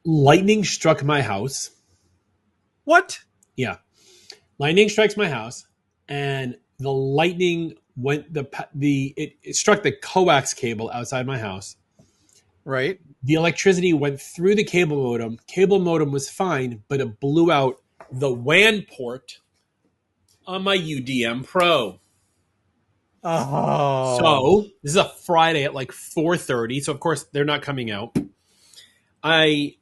lightning struck my house. What? Yeah. Lightning strikes my house, and the lightning went it struck the coax cable outside my house. Right. The electricity went through the cable modem. Cable modem was fine, but it blew out the WAN port on my UDM Pro. Oh. So this is a Friday at like 4:30. So of course they're not coming out. I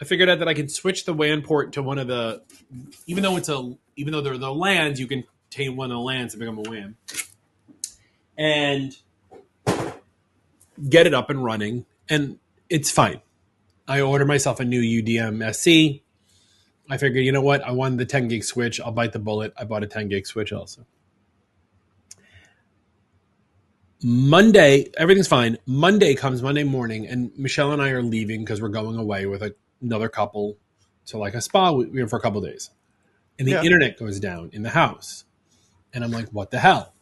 figured out that I can switch the WAN port to one of the, even though they're the LANs, you can take one of the LANs and become a WAN. And get it up and running, and it's fine. I ordered myself a new UDM SC. I figured, you know what? I wanted the 10 gig switch. I'll bite the bullet. I bought a 10 gig switch also. Monday, everything's fine. Monday morning, and Michelle and I are leaving because we're going away with another couple to like a spa for a couple of days. And the internet goes down in the house. And I'm like, what the hell?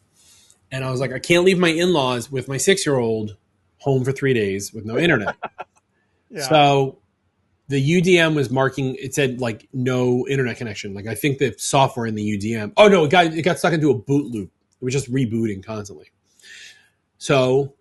And I was like, I can't leave my in-laws with my 6-year-old home for 3 days with no internet. So the UDM was marking, it said like no internet connection. Like I think the software in the UDM, oh no, it got stuck into a boot loop. It was just rebooting constantly. So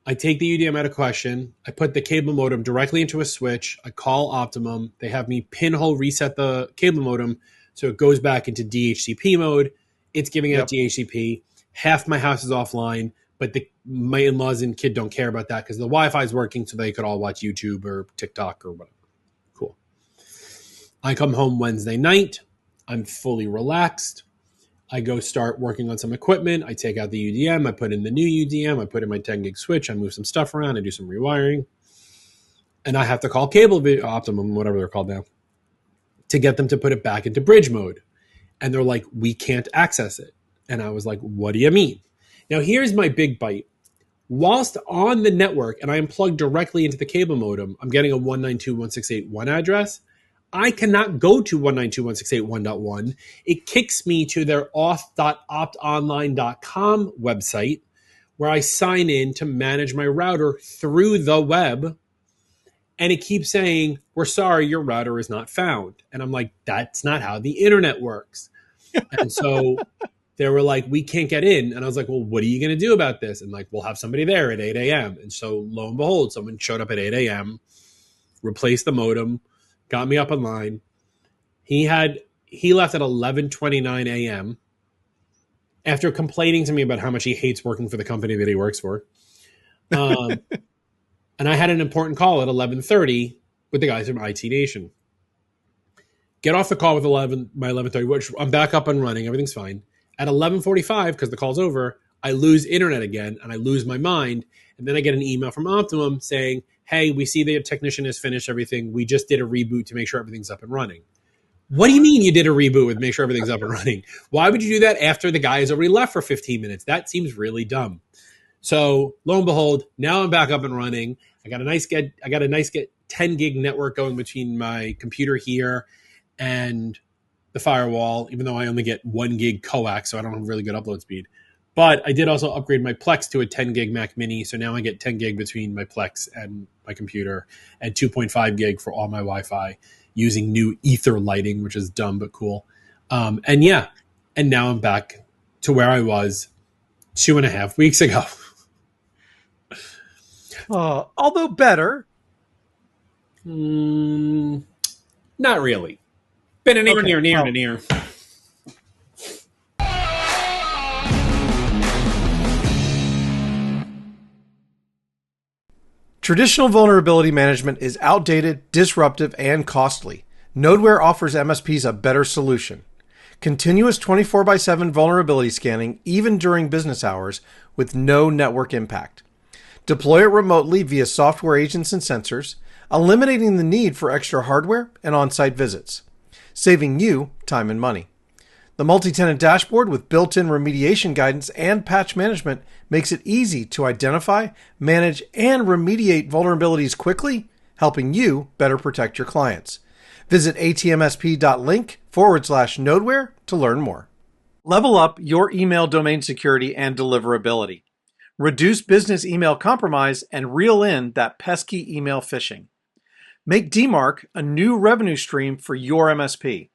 I take the UDM out of question. I put the cable modem directly into a switch. I call Optimum. They have me pinhole reset the cable modem so it goes back into DHCP mode. It's giving out DHCP. Half my house is offline, but my in-laws and kid don't care about that because the Wi-Fi is working so they could all watch YouTube or TikTok or whatever. Cool. I come home Wednesday night. I'm fully relaxed. I go start working on some equipment. I take out the UDM. I put in the new UDM. I put in my 10 gig switch. I move some stuff around. I do some rewiring. And I have to call Optimum, whatever they're called now, to get them to put it back into bridge mode. And they're like, we can't access it. And I was like, what do you mean? Now, here's my big bite. Whilst on the network, and I am plugged directly into the cable modem, I'm getting a 192.168.1 address. I cannot go to 192.168.1.1. It kicks me to their auth.optonline.com website where I sign in to manage my router through the web. And it keeps saying, we're sorry, your router is not found. And I'm like, that's not how the internet works. And so they were like, we can't get in. And I was like, well, what are you going to do about this? And like, we'll have somebody there at 8 a.m. And so lo and behold, someone showed up at 8 a.m., replaced the modem, got me up online. He left at 11:29 a.m. after complaining to me about how much he hates working for the company that he works for. And I had an important call at 11:30 with the guys from IT Nation. Get off the call with my 11:30, which I'm back up and running. Everything's fine. At 11:45, because the call's over, I lose internet again and I lose my mind. And then I get an email from Optimum saying, hey, we see the technician has finished everything. We just did a reboot to make sure everything's up and running. What do you mean you did a reboot with make sure everything's up and running? Why would you do that after the guy has already left for 15 minutes? That seems really dumb. So lo and behold, now I'm back up and running. I got a nice 10 gig network going between my computer here and the firewall, even though I only get 1 gig coax, so I don't have really good upload speed. But I did also upgrade my Plex to a 10 gig Mac Mini, so now I get 10 gig between my Plex and my computer, and 2.5 gig for all my Wi-Fi using new Ether lighting, which is dumb but cool. And now I'm back to where I was 2.5 weeks ago. Although better. Not really. Been an near. Traditional vulnerability management is outdated, disruptive, and costly. Nodeware offers MSPs a better solution. Continuous 24/7 vulnerability scanning, even during business hours, with no network impact. Deploy it remotely via software agents and sensors, eliminating the need for extra hardware and on-site visits, saving you time and money. The multi-tenant dashboard with built-in remediation guidance and patch management makes it easy to identify, manage, and remediate vulnerabilities quickly, helping you better protect your clients. Visit atmsp.link/Nodeware to learn more. Level up your email domain security and deliverability. Reduce business email compromise and reel in that pesky email phishing. Make DMARC a new revenue stream for your MSP.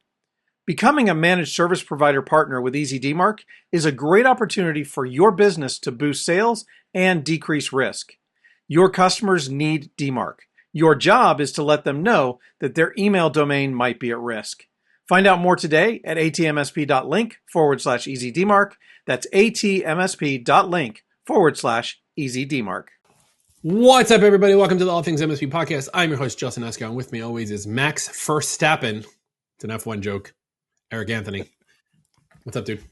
Becoming a managed service provider partner with Easy DMARC is a great opportunity for your business to boost sales and decrease risk. Your customers need DMARC. Your job is to let them know that their email domain might be at risk. Find out more today at atmsp.link/EasyDMARC. That's atmsp.link/EasyDMARC. What's up, everybody? Welcome to the All Things MSP Podcast. I'm your host, Justin Esgar, and with me always is Max Verstappen. It's an F1 joke. Eric Anthony. What's up, dude?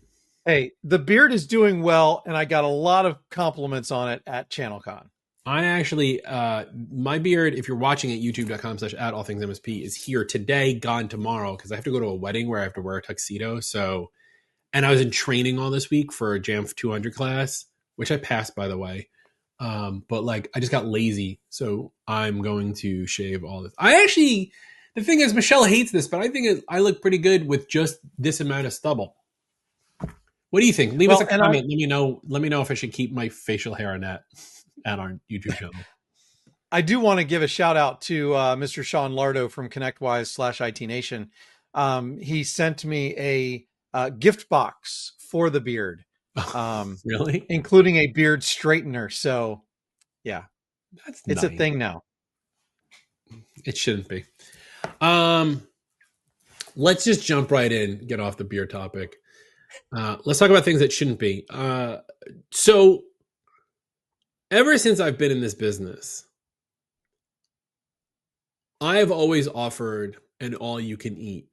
Hey, the beard is doing well, and I got a lot of compliments on it at ChannelCon. I actually, my beard, if you're watching at youtube.com/@allthingsmsp, is here today, gone tomorrow, because I have to go to a wedding where I have to wear a tuxedo. So, and I was in training all this week for a JAMF 200 class, which I passed, by the way. But like, I just got lazy. So I'm going to shave all this. The thing is, Michelle hates this, but I think I look pretty good with just this amount of stubble. What do you think? Leave us a comment. Let me know if I should keep my facial hair on that at our YouTube channel. I do want to give a shout out to Mr. Sean Lardo from ConnectWise /IT Nation. He sent me a gift box for the beard. Really? Including a beard straightener. So yeah, it's nice. a thing now. It shouldn't be. Let's just jump right in, get off the beer topic. Let's talk about things that shouldn't be. So ever since I've been in this business, I have always offered an all-you-can-eat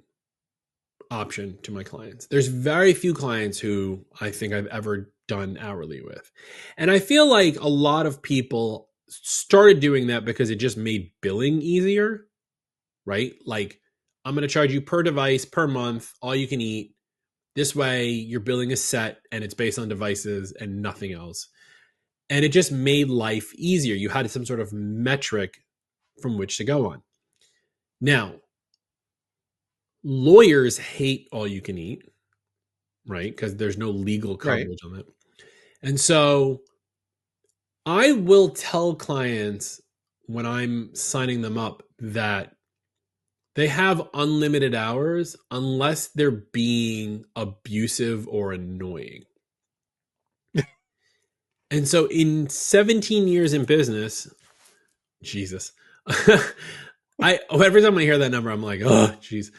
option to my clients. There's very few clients who I think I've ever done hourly with. And I feel like a lot of people started doing that because it just made billing easier, right? Like, I'm going to charge you per device, per month, all you can eat. This way, your billing is set and it's based on devices and nothing else. And it just made life easier. You had some sort of metric from which to go on. Now, lawyers hate all you can eat, right? Because there's no legal coverage on it. And so I will tell clients when I'm signing them up that they have unlimited hours unless they're being abusive or annoying. And so in 17 years in business, Jesus, every time I hear that number, I'm like, oh, geez.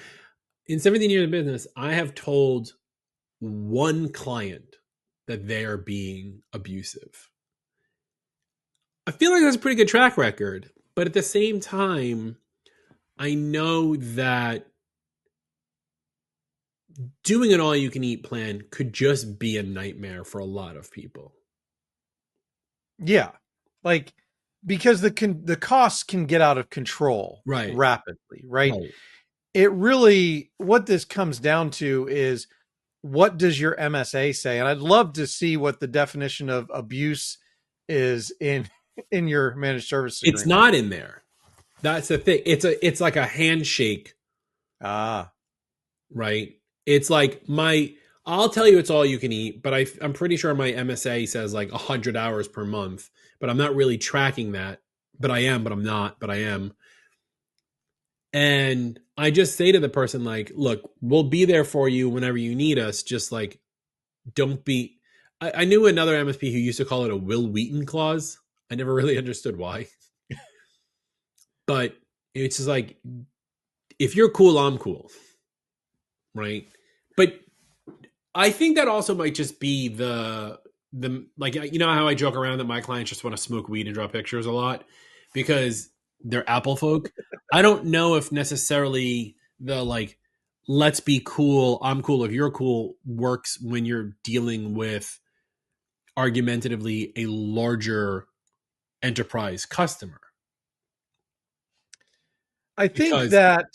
In 17 years of business, I have told one client that they are being abusive. I feel like that's a pretty good track record, but at the same time, I know that doing an all-you-can-eat plan could just be a nightmare for a lot of people. Yeah, like because the costs can get out of control rapidly, right? It really, what this comes down to is, what does your MSA say? And I'd love to see what the definition of abuse is in your managed service agreement. It's not in there. That's the thing. It's like a handshake. Right. It's like I'll tell you it's all you can eat, but I'm pretty sure my MSA says like 100 hours per month, but I'm not really tracking that. But I am, but I'm not, but I am. And I just say to the person, like, look, we'll be there for you whenever you need us. Just like, don't be. I knew another MSP who used to call it a Will Wheaton clause. I never really understood why. But it's just like, if you're cool, I'm cool. Right. But I think that also might just be the like, you know how I joke around that my clients just want to smoke weed and draw pictures a lot because they're Apple folk. I don't know if necessarily the like, let's be cool, I'm cool if you're cool works when you're dealing with argumentatively a larger enterprise customer. I think that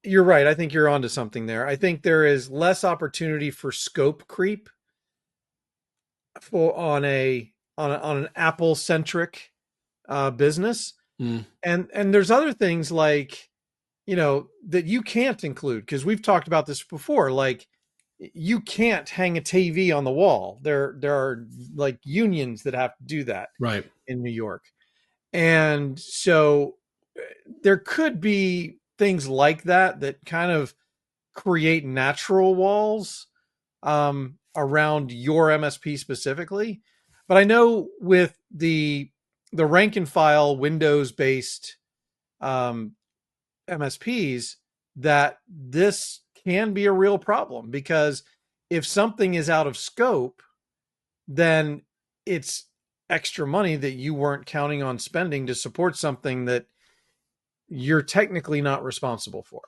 you're right. I think you're onto something there. I think there is less opportunity for scope creep on an Apple centric business. And there's other things like, that you can't include, because we've talked about this before. Like, you can't hang a TV on the wall. There are like unions that have to do that, right, in New York. And so there could be things like that kind of create natural walls around your MSP specifically. But I know with the rank and file Windows based MSPs that this can be a real problem, because if something is out of scope, then it's extra money that you weren't counting on spending to support something that you're technically not responsible for.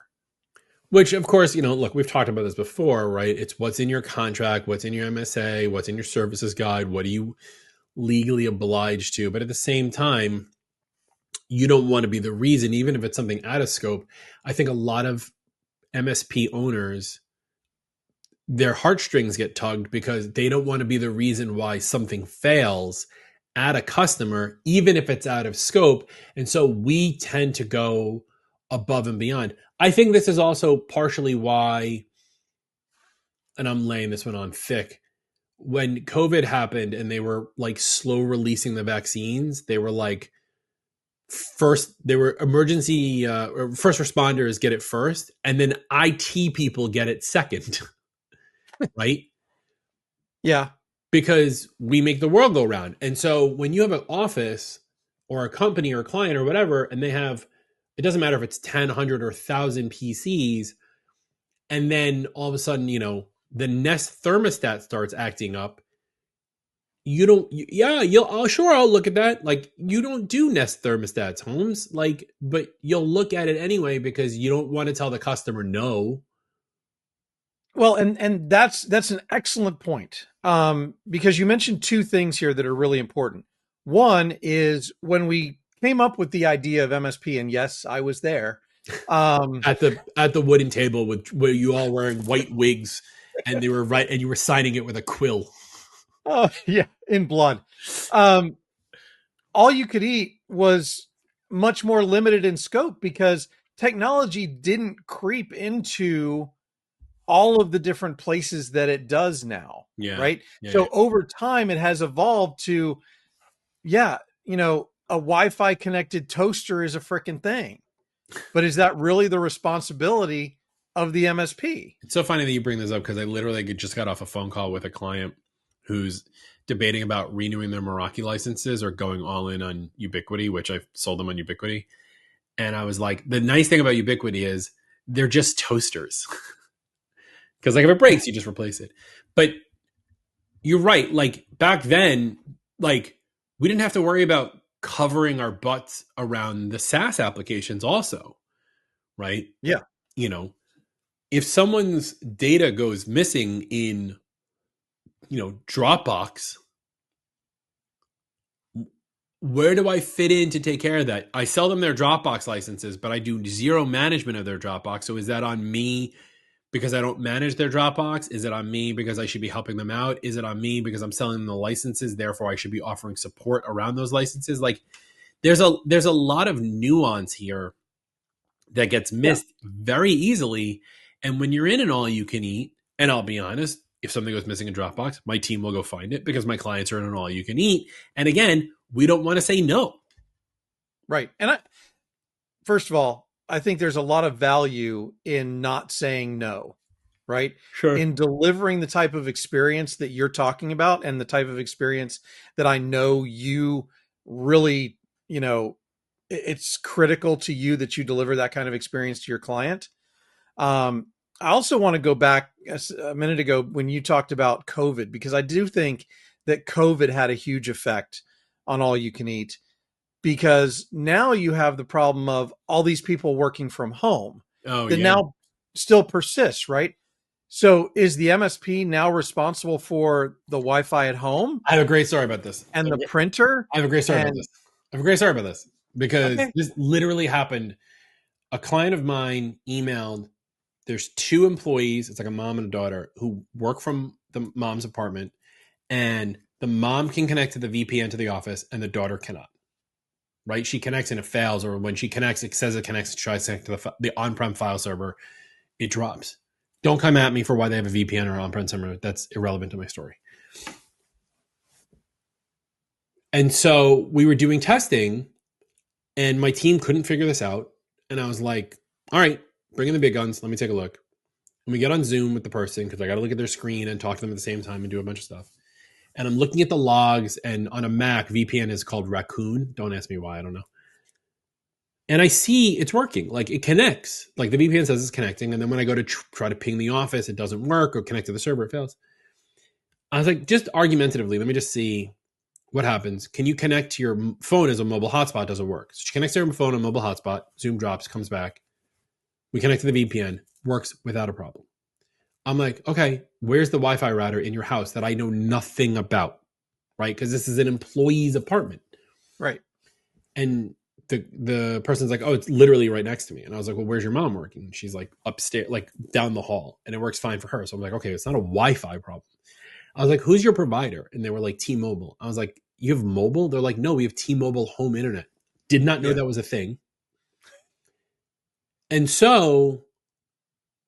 Which, of course, look, we've talked about this before, right? It's what's in your contract, what's in your MSA, what's in your services guide, what are you legally obliged to? But at the same time, you don't want to be the reason, even if it's something out of scope. I think a lot of MSP owners, their heartstrings get tugged because they don't want to be the reason why something fails at a customer, even if it's out of scope. And so we tend to go above and beyond. I think this is also partially why, and I'm laying this one on thick, when COVID happened and they were like slow releasing the vaccines, they were like, first, they were emergency, first responders get it first, and then IT people get it second, right? Yeah. Because we make the world go round. And so when you have an office or a company or a client or whatever, and they have, it doesn't matter if it's 10, 100, or 1,000 PCs, and then all of a sudden, the Nest thermostat starts acting up, I'll look at that. Like, you don't do Nest thermostats, Holmes. Like, but you'll look at it anyway because you don't want to tell the customer no. Well, and that's an excellent point. Because you mentioned two things here that are really important. One is when we came up with the idea of MSP, and yes, I was there. At the wooden table where you all wearing white wigs, and they were right, and you were signing it with a quill. Oh yeah, in blood. All you could eat was much more limited in scope because technology didn't creep into all of the different places that it does now. Yeah. Right. Yeah, so over time, it has evolved to, a Wi-Fi connected toaster is a freaking thing. But is that really the responsibility of the MSP? It's so funny that you bring this up because I literally just got off a phone call with a client who's debating about renewing their Meraki licenses or going all in on Ubiquity, which I've sold them on Ubiquity. And I was like, the nice thing about Ubiquity is they're just toasters. Because like if it breaks, you just replace it. But you're right. Like back then, like we didn't have to worry about covering our butts around the SaaS applications also, right? Yeah. If someone's data goes missing in, Dropbox, where do I fit in to take care of that? I sell them their Dropbox licenses, but I do zero management of their Dropbox. So is that on me because I don't manage their Dropbox? Is it on me because I should be helping them out? Is it on me because I'm selling them the licenses, therefore I should be offering support around those licenses? Like there's a lot of nuance here that gets missed very easily. And when you're in an all you can eat, and I'll be honest, if something goes missing in Dropbox, my team will go find it because my clients are in an all you can eat. And again, we don't want to say no. Right. And first of all, I think there's a lot of value in not saying no, right? Sure. In delivering the type of experience that you're talking about and the type of experience that I know you really, it's critical to you that you deliver that kind of experience to your client. I also want to go back a minute ago when you talked about COVID, because I do think that COVID had a huge effect on all you can eat, because now you have the problem of all these people working from home that now still persists, right? So is the MSP now responsible for the Wi-Fi at home? I have a great story about this. And the printer? I have a great story about this. Because this literally happened. A client of mine emailed, there's two employees, it's like a mom and a daughter, who work from the mom's apartment, and the mom can connect to the VPN to the office and the daughter cannot. Right? She connects and it fails, or when she connects, it says it connects, tries to connect to the on-prem file server, it drops. Don't come at me for why they have a VPN or on-prem server. That's irrelevant to my story. And so we were doing testing, And my team couldn't figure this out. And I was like, all right, bring in the big guns. Let me take a look. And we get on Zoom with the person because I got to look at their screen and talk to them at the same time and do a bunch of stuff. And I'm looking at the logs, and on a Mac, VPN is called Raccoon. Don't ask me why, I don't know. And I see it's working. Like, it connects. Like, the VPN says it's connecting. And then when I go to try to ping the office, it doesn't work, or connect to the server, it fails. I was like, just argumentatively, let me just see what happens. Can you connect to your phone as a mobile hotspot? Doesn't work. So she connects to her phone on mobile hotspot. Zoom drops, comes back. We connect to the VPN. Works without a problem. I'm like, okay, where's the Wi-Fi router in your house that I know nothing about, right? Because this is an employee's apartment. Right. And the person's like, oh, it's literally right next to me. And I was like, well, where's your mom working? And she's like upstairs, like down the hall. And it works fine for her. So I'm like, okay, it's not a Wi-Fi problem. I was like, who's your provider? And they were like, T-Mobile. I was like, you have mobile? They're like, no, we have T-Mobile home internet. Did not know that was a thing. And so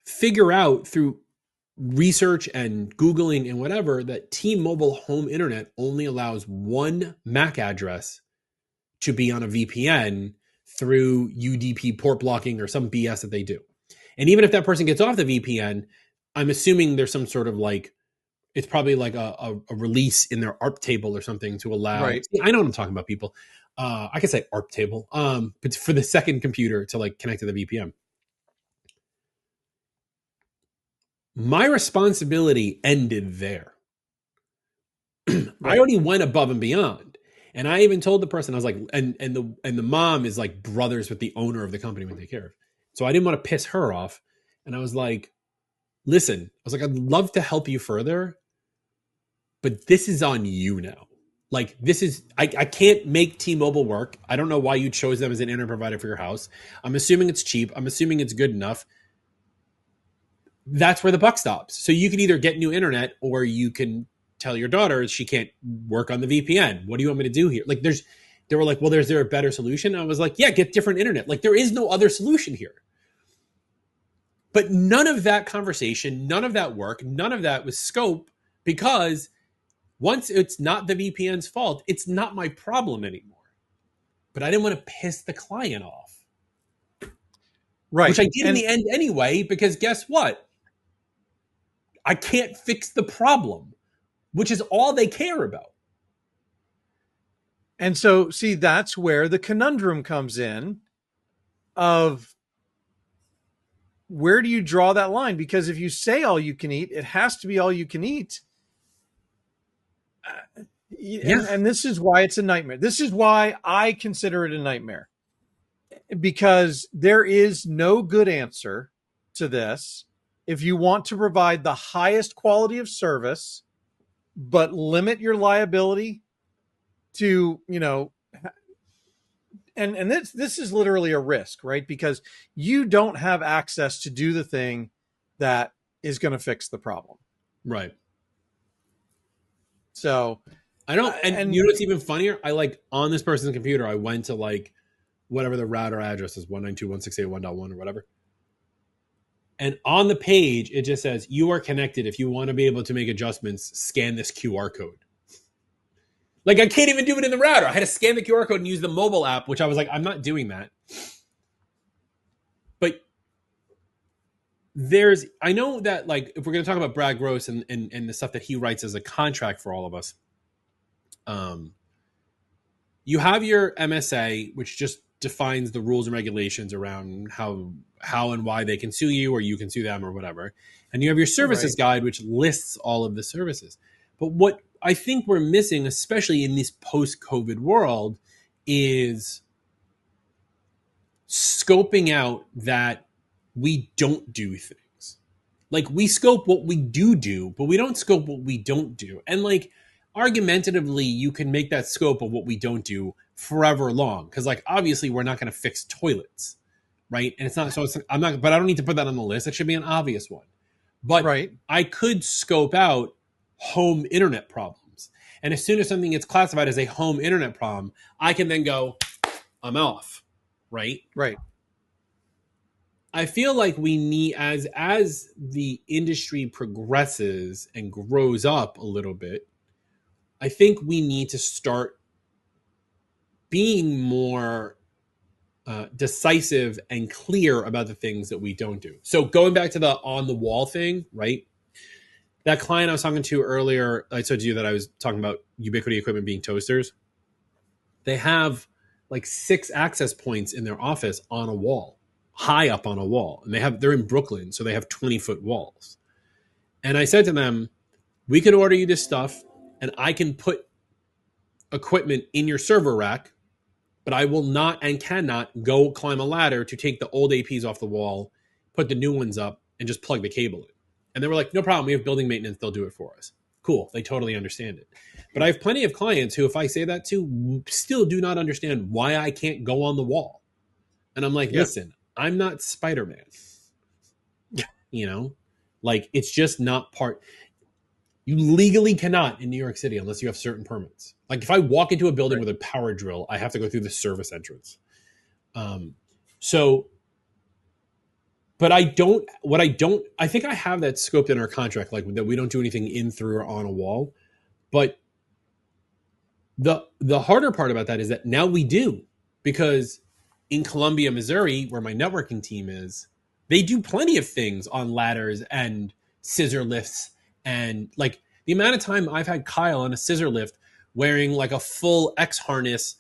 figure out through research and Googling and whatever that T-Mobile home internet only allows one MAC address to be on a VPN through UDP port blocking or some BS that they do. And even if that person gets off the VPN, I'm assuming there's some sort of like, it's probably like a release in their ARP table or something to allow. Right. I know what I'm talking about, people. I could say ARP table, but for the second computer to like connect to the VPN. My responsibility ended there. Right. I already went above and beyond. And I even told the person, I was like, and the mom is like brothers with the owner of the company we take care of. So I didn't want to piss her off. And I was like, listen, I was like, I'd love to help you further, but this is on you now. Like, this is, I can't make T-Mobile work. I don't know why you chose them as an internet provider for your house. I'm assuming it's cheap. I'm assuming it's good enough. That's where the buck stops. So you can either get new internet, or you can tell your daughter she can't work on the VPN. What do you want me to do here? Like, they were like, well, is there a better solution? I was like, yeah, get different internet. Like, there is no other solution here. But none of that conversation, none of that work, none of that was scope, because once it's not the VPN's fault, it's not my problem anymore. But I didn't want to piss the client off. Right. Which I did in the end anyway, because guess what? I can't fix the problem, which is all they care about. And so, see, that's where the conundrum comes in of where do you draw that line? Because if you say all you can eat, it has to be all you can eat. And this is why it's a nightmare. This is why I consider it a nightmare. Because there is no good answer to this. If you want to provide the highest quality of service, but limit your liability to, and this is literally a risk, right? Because you don't have access to do the thing that is going to fix the problem. Right. So I don't, and you know what's even funnier? I on this person's computer, I went to whatever the router address is, 192.168.1.1 or whatever. And on the page, it just says, you are connected. If you want to be able to make adjustments, scan this QR code. Like, I can't even do it in the router. I had to scan the QR code and use the mobile app, which I was like, I'm not doing that. But I know that, if we're going to talk about Brad Gross and the stuff that he writes as a contract for all of us, you have your MSA, which just defines the rules and regulations around how and why they can sue you, or you can sue them, or whatever. And you have your services guide, which lists all of the services. But what I think we're missing, especially in this post-COVID world, is scoping out that we don't do things. Like, we scope what we do, but we don't scope what we don't do. And argumentatively, you can make that scope of what we don't do forever long. Because obviously we're not going to fix toilets, right? And it's not, so but I don't need to put that on the list. It should be an obvious one. But I could scope out home internet problems. And as soon as something gets classified as a home internet problem, I can then go, I'm off, right? Right. I feel like we need, as the industry progresses and grows up a little bit, I think we need to start being more decisive and clear about the things that we don't do. So going back to the on the wall thing, right? That client I was talking to earlier, I told you that I was talking about Ubiquiti equipment being toasters. They have like 6 access points in their office on a wall, high up on a wall. And they're in Brooklyn, so they have 20-foot walls. And I said to them, we can order you this stuff and I can put equipment in your server rack, but I will not and cannot go climb a ladder to take the old APs off the wall, put the new ones up, and just plug the cable in. And they were like, no problem. We have building maintenance. They'll do it for us. Cool. They totally understand it. But I have plenty of clients who, if I say that to, still do not understand why I can't go on the wall. And I'm like, listen, I'm not Spider-Man. You know, like it's just not part. You legally cannot in New York City unless you have certain permits. Like if I walk into a building with a power drill, I have to go through the service entrance. But I think I have that scoped in our contract, like that we don't do anything in, through, or on a wall. But the harder part about that is that now we do, because in Columbia, Missouri, where my networking team is, they do plenty of things on ladders and scissor lifts. And like the amount of time I've had Kyle on a scissor lift wearing like a full X harness,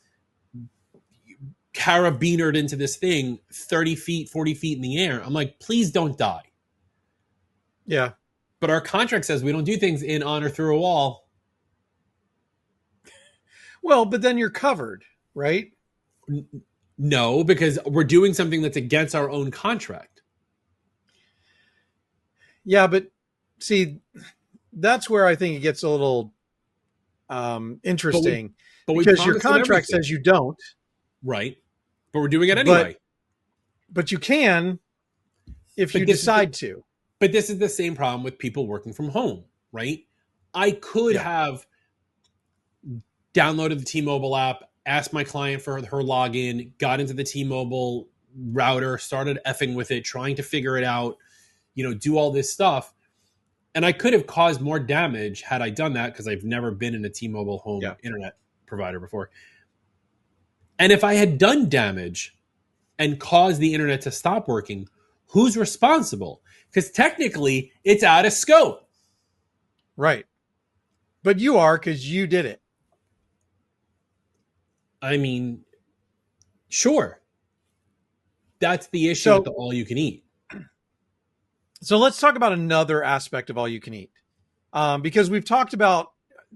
carabinered into this thing 30 feet, 40 feet in the air. I'm like, please don't die. Yeah. But our contract says we don't do things in, on, or through a wall. Well, but then you're covered, right? No, because we're doing something that's against our own contract. Yeah, but see, that's where I think it gets a little interesting. Because your contract says you don't. Right. But we're doing it anyway. But you can if you decide to. But this is the same problem with people working from home, right? I could have downloaded the T-Mobile app, asked my client for her login, got into the T-Mobile router, started effing with it, trying to figure it out, do all this stuff. And I could have caused more damage had I done that, because I've never been in a T-Mobile home internet provider before. And if I had done damage and caused the internet to stop working, who's responsible? Because technically, it's out of scope. Right. But you are, because you did it. I mean, sure. That's the issue with the all you can eat. So let's talk about another aspect of all you can eat. Because we've talked about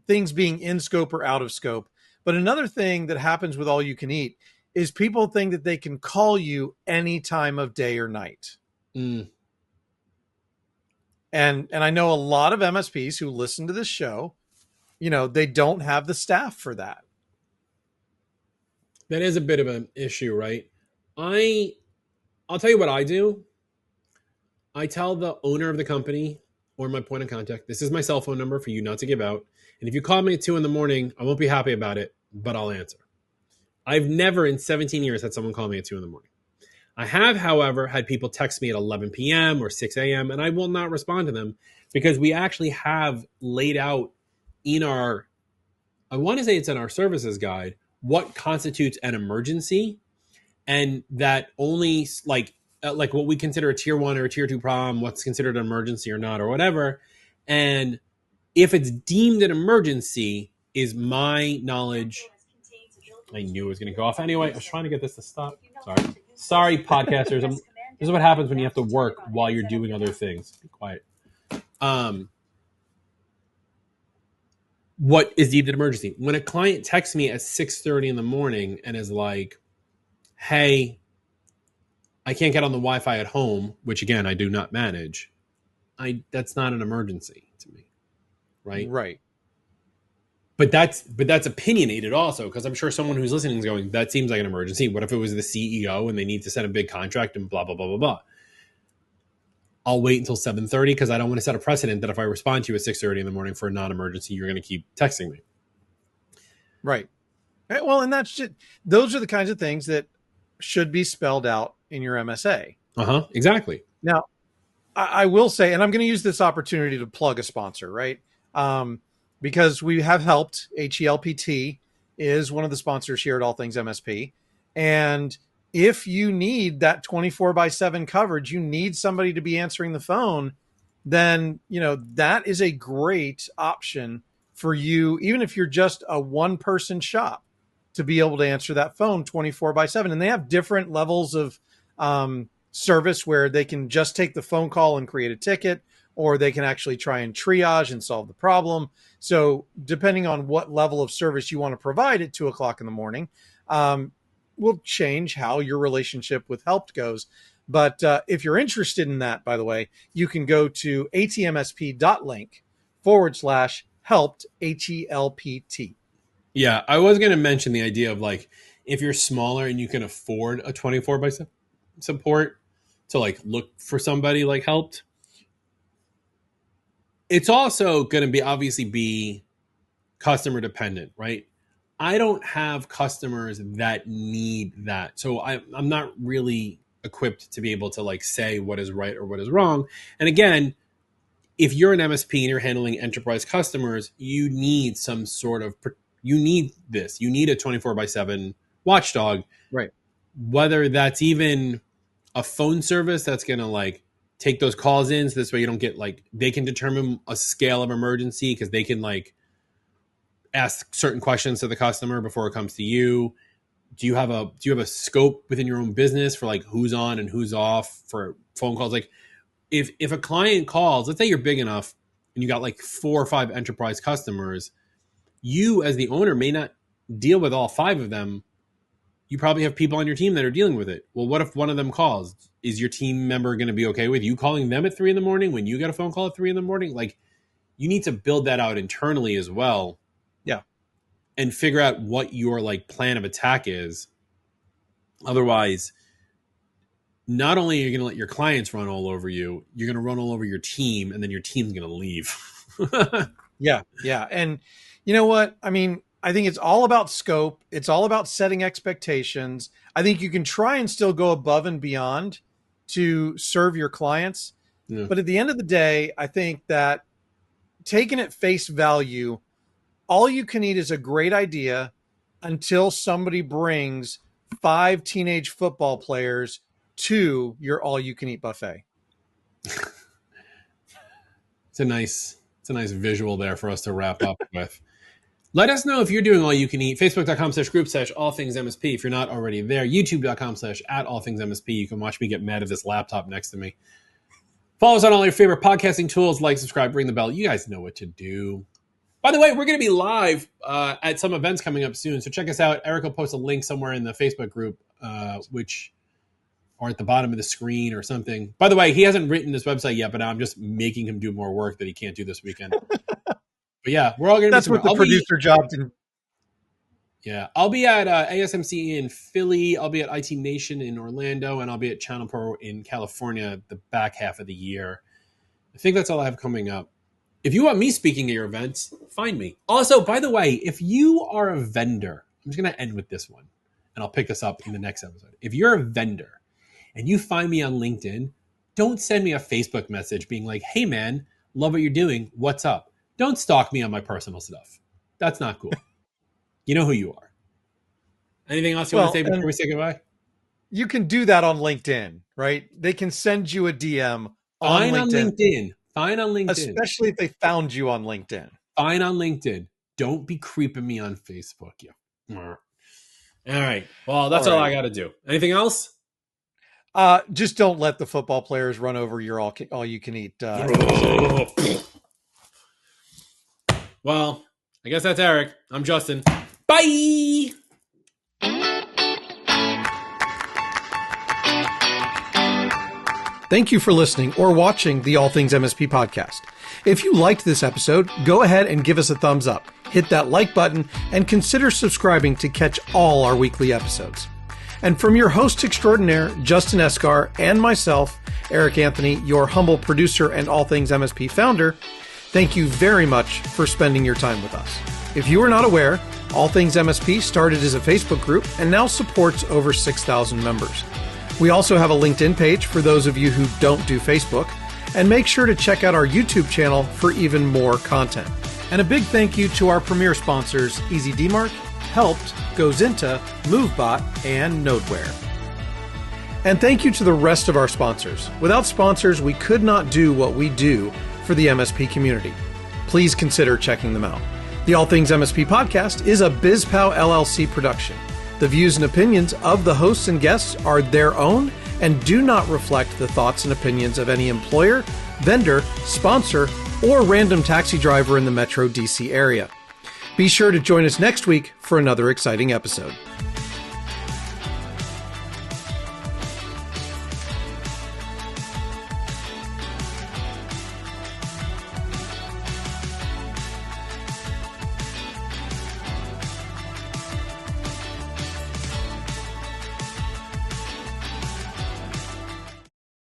things being in scope or out of scope. But another thing that happens with all you can eat is people think that they can call you any time of day or night. And I know a lot of MSPs who listen to this show, they don't have the staff for that. That is a bit of an issue, right? I'll tell you what I do. I tell the owner of the company or my point of contact, this is my cell phone number for you not to give out. And if you call me at 2 a.m, I won't be happy about it, but I'll answer. I've never in 17 years had someone call me at 2 a.m. I have, however, had people text me at 11 p.m. or 6 a.m. and I will not respond to them, because we actually have laid out in I want to say it's in our services guide, what constitutes an emergency, and that only like what we consider a tier 1 or a tier 2 problem, what's considered an emergency or not, or whatever. And if it's deemed an emergency, is my knowledge. I knew it was going to go off anyway. I was trying to get this to stop. Sorry, podcasters. This is what happens when you have to work while you're doing other things. Be quiet. What is deemed an emergency? When a client texts me at 6:30 in the morning and is like, hey, I can't get on the Wi-Fi at home, which again, I do not manage. That's not an emergency to me. Right? Right. But that's opinionated also, because I'm sure someone who's listening is going, that seems like an emergency. What if it was the CEO and they need to send a big contract and blah, blah, blah, blah, blah. I'll wait until 7:30 because I don't want to set a precedent that if I respond to you at 6:30 in the morning for a non-emergency, you're going to keep texting me. Right. Well, and those are the kinds of things that should be spelled out in your MSA. Exactly. Now, I will say, and I'm going to use this opportunity to plug a sponsor, right? Because we have helped. HELPT is one of the sponsors here at All Things MSP. And if you need that 24/7 coverage, you need somebody to be answering the phone, then, that is a great option for you, even if you're just a one-person shop, to be able to answer that phone 24/7. And they have different levels of service where they can just take the phone call and create a ticket, or they can actually try and triage and solve the problem. So depending on what level of service you want to provide at 2:00 in the morning, will change how your relationship with Helped goes. But if you're interested in that, by the way, you can go to atmsp.link/helped, HELPT. Yeah, I was going to mention the idea of like, if you're smaller and you can afford a 24/7 support to like look for somebody like Helped, it's also going to be obviously be customer dependent, right? I don't have customers that need that. So I'm not really equipped to be able to like say what is right or what is wrong. And again, if you're an MSP and you're handling enterprise customers, you need some sort of, you need this. You need a 24/7 watchdog. Right. Whether that's even a phone service that's going to like take those calls in, so this way you don't get like, they can determine a scale of emergency because they can like ask certain questions to the customer before it comes to you. Do you have a scope within your own business for like who's on and who's off for phone calls? Like if a client calls, let's say you're big enough and you got like 4 or 5 enterprise customers, you as the owner may not deal with all 5 of them. You probably have people on your team that are dealing with it. Well, what if one of them calls? Is your team member going to be okay with you calling them at 3 a.m. when you get a phone call at 3 a.m? Like, you need to build that out internally as well. Yeah. And figure out what your like plan of attack is. Otherwise, not only are you going to let your clients run all over you, you're going to run all over your team, and then your team's going to leave. Yeah. And you know what? I mean, I think it's all about scope. It's all about setting expectations. I think you can try and still go above and beyond to serve your clients. Yeah. But at the end of the day, I think that taking at face value, all you can eat is a great idea until somebody brings 5 teenage football players to your all you can eat buffet. It's a nice visual there for us to wrap up with. Let us know if you're doing all you can eat. Facebook.com/group/all things MSP. If you're not already there, YouTube.com/all things MSP. You can watch me get mad at this laptop next to me. Follow us on all your favorite podcasting tools. Like, subscribe, ring the bell. You guys know what to do. By the way, we're going to be live at some events coming up soon. So check us out. Eric will post a link somewhere in the Facebook group, which are at the bottom of the screen or something. By the way, he hasn't written this website yet, but I'm just making him do more work that he can't do this weekend. But yeah, we're all going to. That's what the producer job did. Yeah, I'll be at ASMC in Philly. I'll be at IT Nation in Orlando, and I'll be at Channel Pro in California the back half of the year. I think that's all I have coming up. If you want me speaking at your events, find me. Also, by the way, if you are a vendor, I'm just going to end with this one, and I'll pick this up in the next episode. If you're a vendor and you find me on LinkedIn, don't send me a Facebook message being like, hey, man, love what you're doing. What's up? Don't stalk me on my personal stuff. That's not cool. You know who you are. Anything else you want to say before we say goodbye? You can do that on LinkedIn, right? They can send you a DM on LinkedIn. Fine on LinkedIn. Especially if they found you on LinkedIn. Fine on LinkedIn. Don't be creeping me on Facebook. Yeah. All right. Well, that's all I got to do. Anything else? Just don't let the football players run over your all you can eat. Well, I guess that's Eric. I'm Justin. Bye. Thank you for listening or watching the All Things MSP podcast. If you liked this episode, go ahead and give us a thumbs up, hit that like button, and consider subscribing to catch all our weekly episodes. And from your host extraordinaire, Justin Esgar, and myself, Eric Anthony, your humble producer and All Things MSP founder, thank you very much for spending your time with us. If you are not aware, All Things MSP started as a Facebook group and now supports over 6,000 members. We also have a LinkedIn page for those of you who don't do Facebook, and make sure to check out our YouTube channel for even more content. And a big thank you to our premier sponsors, EasyDmark, Helped, GoZinta, MoveBot, and Nodeware. And thank you to the rest of our sponsors. Without sponsors, we could not do what we do for the MSP community. Please consider checking them out. The All Things MSP Podcast is a BizPow LLC production. The views and opinions of the hosts and guests are their own and do not reflect the thoughts and opinions of any employer, vendor, sponsor, or random taxi driver in the Metro DC area. Be sure to join us next week for another exciting episode.